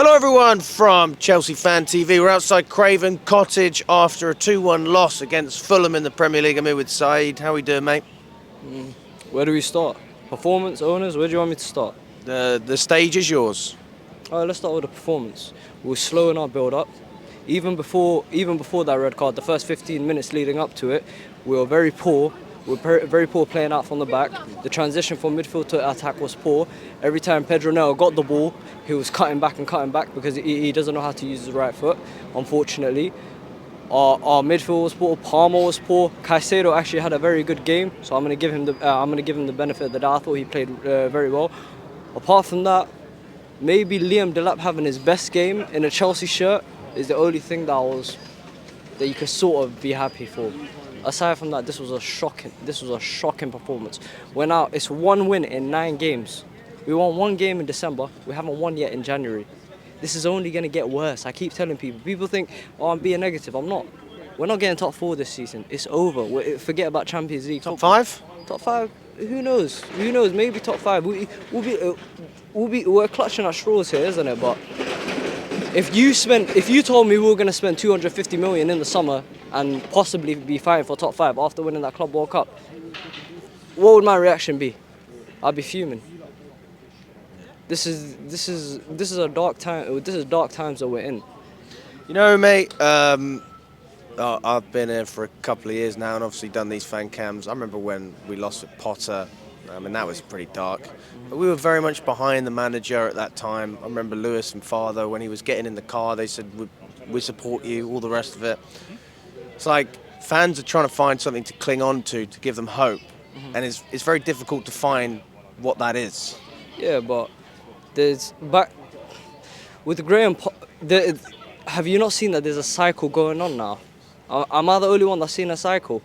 Hello everyone from Chelsea Fan TV. We're outside Craven Cottage after a 2-1 loss against Fulham in the Premier League. I'm here with Saeed. How are we doing, mate? Where do we start? Performance, owners, where do you want me to start? The stage is yours. Let's start with the performance. We were slow in our build-up. Even before that red card, the first 15 minutes leading up to it, we were very poor. We were very poor playing out from the back. The transition from midfield to attack was poor. Every time Pedro Neto got the ball, he was cutting back because he doesn't know how to use his right foot, unfortunately. Our midfield was poor. Palmer was poor. Caicedo actually had a very good game, so I'm going to give him the benefit of the doubt. I thought he played very well. Apart from that, maybe Liam Delap having his best game in a Chelsea shirt is the only thing that you could sort of be happy for. Aside from that, this was a shocking performance. It's one win in 9 games. We won 1 game in December. We haven't won yet in January. This is only going to get worse. I keep telling people. People think, oh, I'm being negative. I'm not. We're not getting top 4 this season. It's over. Forget about Champions League. Top 5? Top 5. Who knows? Who knows? Maybe top 5. We're clutching at straws here, isn't it? But if you told me we were going to spend 250 million in the summer and possibly be fighting for top 5 after winning that Club World Cup, what would my reaction be? I'd be fuming. This is a dark time. This is dark times that we're in. You know, mate, I've been here for a couple of years now and obviously done these fan cams. I remember when we lost at Potter. And that was pretty dark. But we were very much behind the manager at that time. I remember Lewis and Father, when he was getting in the car, they said, we support you, all the rest of it. It's like fans are trying to find something to cling on to give them hope. And it's very difficult to find what that is. Yeah, but with Graham, have you not seen that there's a cycle going on now? Am I the only one that's seen a cycle?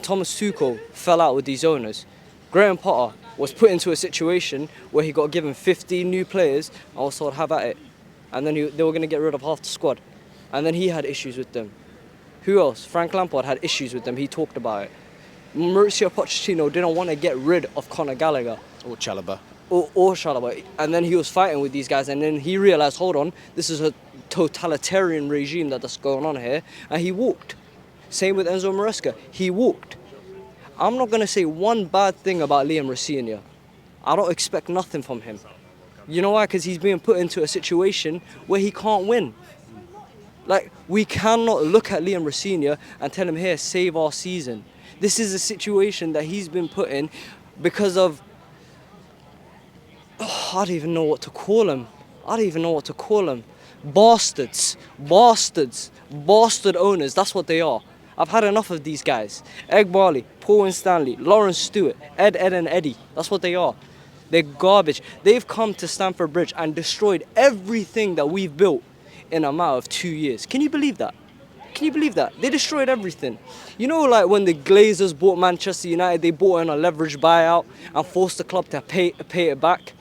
Thomas Tuchel fell out with these owners. Graham Potter was put into a situation where he got given 15 new players and was told, have at it. And then they were going to get rid of half the squad. And then he had issues with them. Who else? Frank Lampard had issues with them. He talked about it. Mauricio Pochettino didn't want to get rid of Conor Gallagher. Or Chalobah. Or Chalobah. And then he was fighting with these guys. And then he realised, hold on, this is a totalitarian regime that's going on here. And he walked. Same with Enzo Maresca. He walked. I'm not going to say one bad thing about Liam Rosenior. I don't expect nothing from him. You know why? Because he's being put into a situation where he can't win. Like, we cannot look at Liam Rosenior and tell him, here, save our season. This is a situation that he's been put in because of... I don't even know what to call him. Bastards. Bastard owners, that's what they are. I've had enough of these guys. Egg Barley, Paul and Stanley, Lawrence Stewart, Ed and Eddie. That's what they are. They're garbage. They've come to Stamford Bridge and destroyed everything that we've built in a matter of 2 years. Can you believe that? They destroyed everything. You know, like when the Glazers bought Manchester United, they bought in a leveraged buyout and forced the club to pay it back.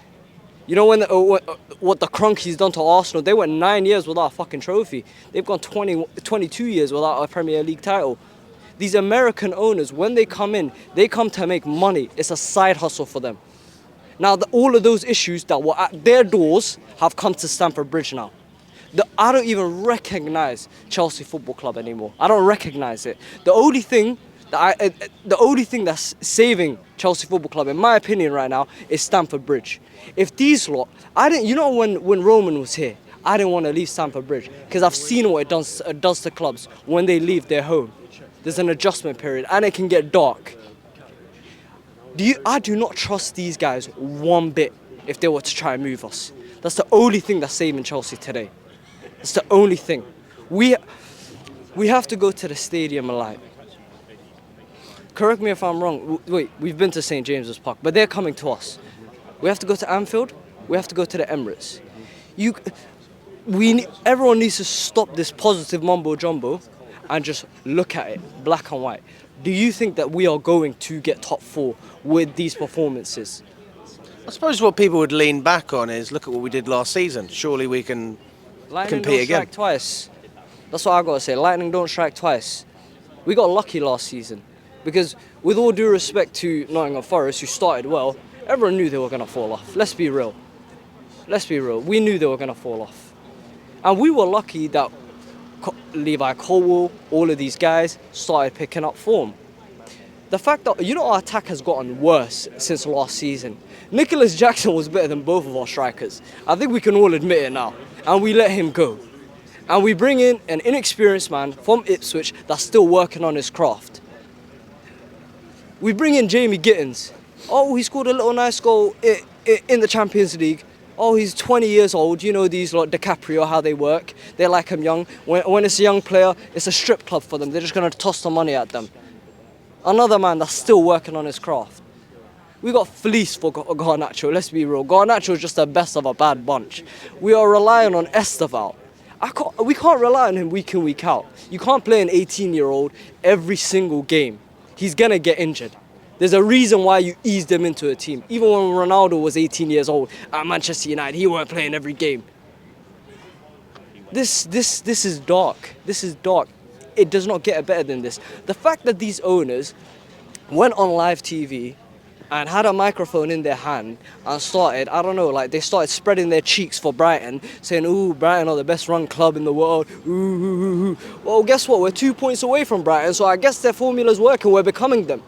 You know what the Cronkies done to Arsenal? They went 9 years without a fucking trophy. They've gone 22 years without a Premier League title. These American owners, when they come in, they come to make money. It's a side hustle for them. Now, all of those issues that were at their doors have come to Stamford Bridge now. I don't even recognize Chelsea Football Club anymore. I don't recognize it. The only thing that's saving Chelsea Football Club, in my opinion right now, is Stamford Bridge. If these lot, when Roman was here, I didn't want to leave Stamford Bridge because I've seen what it does to clubs when they leave their home. There's an adjustment period and it can get dark. I do not trust these guys one bit if they were to try and move us. That's the only thing that's saving Chelsea today. That's the only thing. We have to go to the stadium alive. Correct me if I'm wrong. Wait, we've been to St. James's Park, but they're coming to us. We have to go to Anfield. We have to go to the Emirates. Everyone needs to stop this positive mumbo jumbo and just look at it, black and white. Do you think that we are going to get top 4 with these performances? I suppose what people would lean back on is look at what we did last season. Surely we can Lightning compete don't again. Strike twice. That's what I got to say. Lightning don't strike twice. We got lucky last season. Because with all due respect to Nottingham Forest, who started well, everyone knew they were going to fall off. Let's be real. let's be real, we knew they were going to fall off. And we were lucky that Levi Colwell, all of these guys started picking up form. The fact that, our attack has gotten worse since last season. Nicholas Jackson was better than both of our strikers. I think we can all admit it now. And we let him go. And we bring in an inexperienced man from Ipswich that's still working on his craft. We bring in Jamie Gittins. Oh, he scored a little nice goal in the Champions League. Oh, he's 20 years old. You know these like DiCaprio, how they work. They like him young. When it's a young player, it's a strip club for them. They're just going to toss the money at them. Another man that's still working on his craft. We got fleeced for Garnacho, let's be real. Garnacho is just the best of a bad bunch. We are relying on Esteval. We can't rely on him week in, week out. You can't play an 18-year-old every single game. He's going to get injured. There's a reason why you eased him into a team. Even when Ronaldo was 18 years old at Manchester United, he weren't playing every game. This is dark. This is dark. It does not get better than this. The fact that these owners went on live TV and had a microphone in their hand and started, they started spreading their cheeks for Brighton, saying, ooh, Brighton are the best run club in the world, ooh, ooh, ooh, ooh. Well, guess what? We're 2 points away from Brighton, so I guess their formula's working. We're becoming them.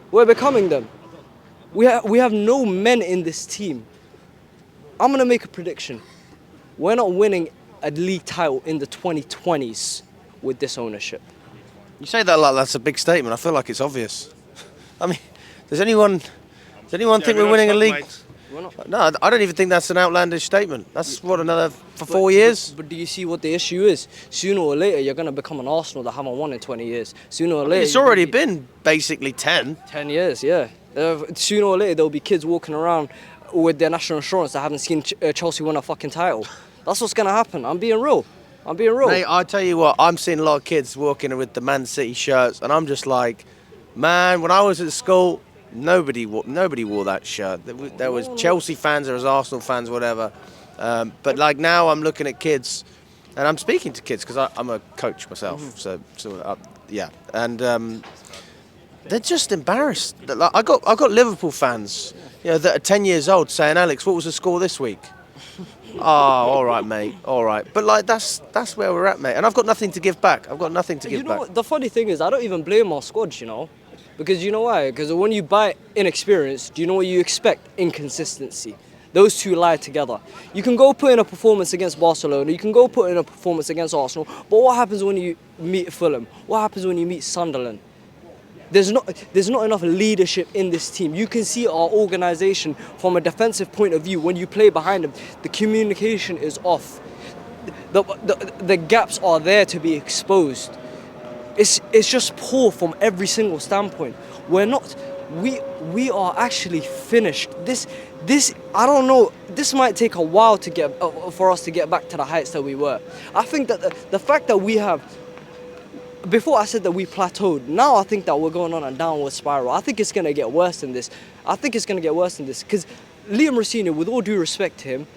We're becoming them. We have no men in this team. I'm going to make a prediction. We're not winning a league title in the 2020s with this ownership. You say that like that's a big statement. I feel like it's obvious. I mean, does anyone think we're winning a league? No, I don't even think that's an outlandish statement. That's for 4 years. But do you see what the issue is? Sooner or later, you're going to become an Arsenal that haven't won in 20 years. Sooner or later, it's already been basically 10. 10 years, yeah. Sooner or later, there'll be kids walking around with their national insurance that haven't seen Chelsea win a fucking title. That's what's going to happen. I'm being real. Mate, I tell you what, I'm seeing a lot of kids walking with the Man City shirts, and I'm just like, man, when I was at school, nobody wore that shirt. There was Chelsea fans, there was Arsenal fans, whatever. But like now, I'm looking at kids, and I'm speaking to kids because I'm a coach myself. Yeah, and they're just embarrassed. Like, I got Liverpool fans, that are 10 years old saying, Alex, what was the score this week? Oh, all right, mate. All right. But, like, that's where we're at, mate. And I've got nothing to give back. I've got nothing to give back. What? The funny thing is, I don't even blame our squad, Because you know why? Because when you buy inexperience, do you know what you expect? Inconsistency. Those two lie together. You can go put in a performance against Barcelona. You can go put in a performance against Arsenal. But what happens when you meet Fulham? What happens when you meet Sunderland? There's not enough leadership in this team. You can see our organisation from a defensive point of view. When you play behind them, the communication is off. The gaps are there to be exposed. It's just poor from every single standpoint. We are actually finished. This I don't know. This might take a while for us to get back to the heights that we were. I think that the fact that we have. Before I said that we plateaued, now I think that we're going on a downward spiral. I think it's going to get worse than this. Because Liam Rossini, with all due respect to him,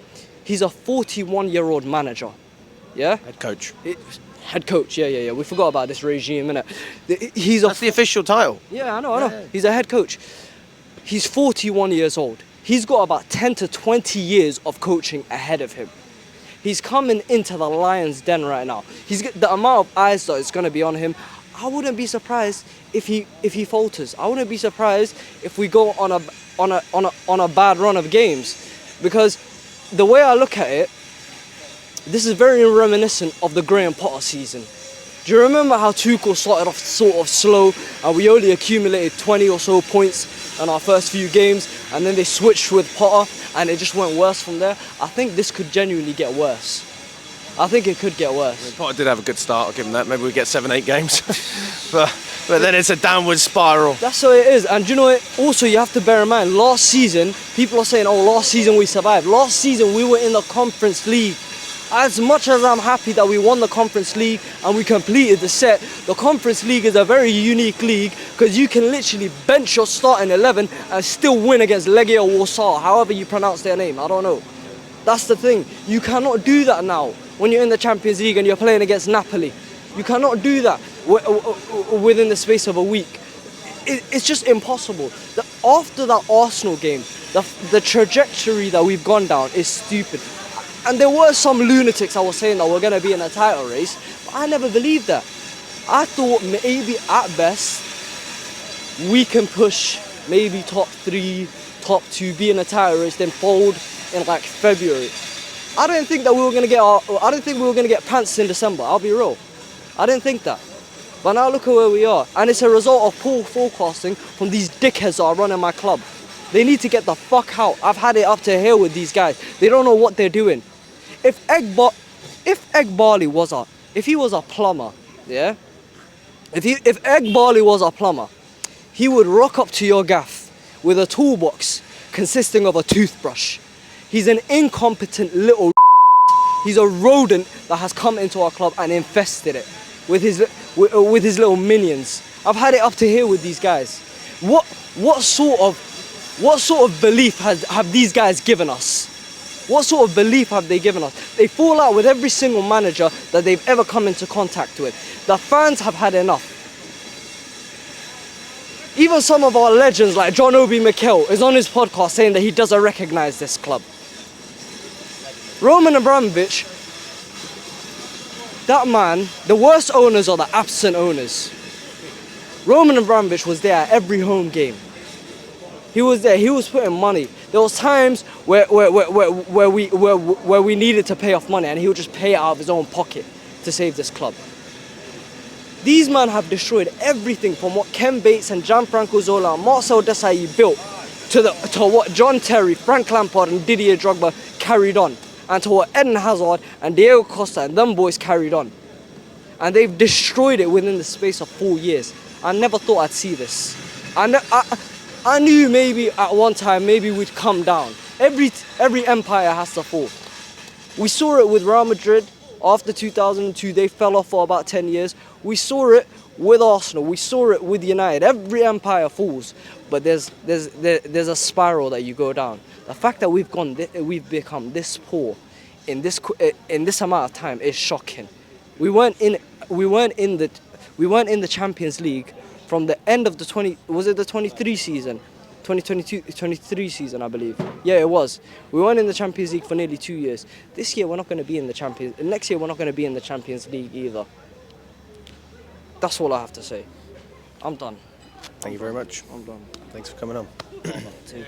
he's a 41-year-old manager. Yeah? Head coach. Head coach, yeah. We forgot about this regime, innit? That's the official title. Yeah, I know. He's a head coach. He's 41 years old. He's got about 10 to 20 years of coaching ahead of him. He's coming into the lion's den right now. The amount of eyes that is going to be on him. I wouldn't be surprised if he falters. I wouldn't be surprised if we go on a bad run of games, because the way I look at it, this is very reminiscent of the Graham Potter season. Do you remember how Tuchel started off sort of slow and we only accumulated 20 or so points in our first few games, and then they switched with Potter and it just went worse from there? I think this could genuinely get worse. I think it could get worse. I mean, Potter did have a good start, I'll give him that. Maybe we get 7-8 games. but then it's a downward spiral. That's how it is. And you know what? Also, you have to bear in mind, last season, people are saying, last season we survived. Last season we were in the Conference League. As much as I'm happy that we won the Conference League and we completed the set, the Conference League is a very unique league because you can literally bench your starting 11 and still win against Legia Warsaw, however you pronounce their name, I don't know. That's the thing. You cannot do that now when you're in the Champions League and you're playing against Napoli. You cannot do that within the space of a week. It's just impossible. After that Arsenal game, The trajectory that we've gone down is stupid. And there were some lunatics that were saying that we're going to be in a title race, but I never believed that. I thought maybe at best we can push maybe top 3, top 2, be in a title race, then fold in like February. I didn't think that we were going to get pants in December, I'll be real. I didn't think that. But now look at where we are. And it's a result of poor forecasting from these dickheads that are running my club. They need to get the fuck out. I've had it up to here with these guys. They don't know what they're doing. If Egg Barley was a plumber, yeah? If Egg Barley was a plumber, he would rock up to your gaff with a toolbox consisting of a toothbrush. He's an incompetent little He's a rodent that has come into our club and infested it with his little minions. I've had it up to here with these guys. What sort of belief have these guys given us? What sort of belief have they given us? They fall out with every single manager that they've ever come into contact with. The fans have had enough. Even some of our legends like John Obi Mikel is on his podcast saying that he doesn't recognise this club. Roman Abramovich, that man, the worst owners are the absent owners. Roman Abramovich was there at every home game. He was there, he was putting money. There was times where we needed to pay off money and he would just pay it out of his own pocket to save this club. These men have destroyed everything from what Ken Bates and Gianfranco Zola and Marcel Desailly built to what John Terry, Frank Lampard and Didier Drogba carried on, and to what Eden Hazard and Diego Costa and them boys carried on. And they've destroyed it within the space of 4 years. I never thought I'd see this. I knew maybe at one time maybe we'd come down. Every empire has to fall. We saw it with Real Madrid after 2002. They fell off for about 10 years. We saw it with Arsenal. We saw it with United. Every empire falls, but there's a spiral that you go down. The fact that we've become this poor in this amount of time is shocking. We weren't in the Champions League from the end of the 23 season, 2022-23 season, I believe. Yeah, it was. We weren't in the Champions League for nearly 2 years. This year we're not going to be in the Champions. Next year we're not going to be in the Champions League either. That's all I have to say. I'm done. Thank you very much. I'm done. Thanks for coming on. Take care.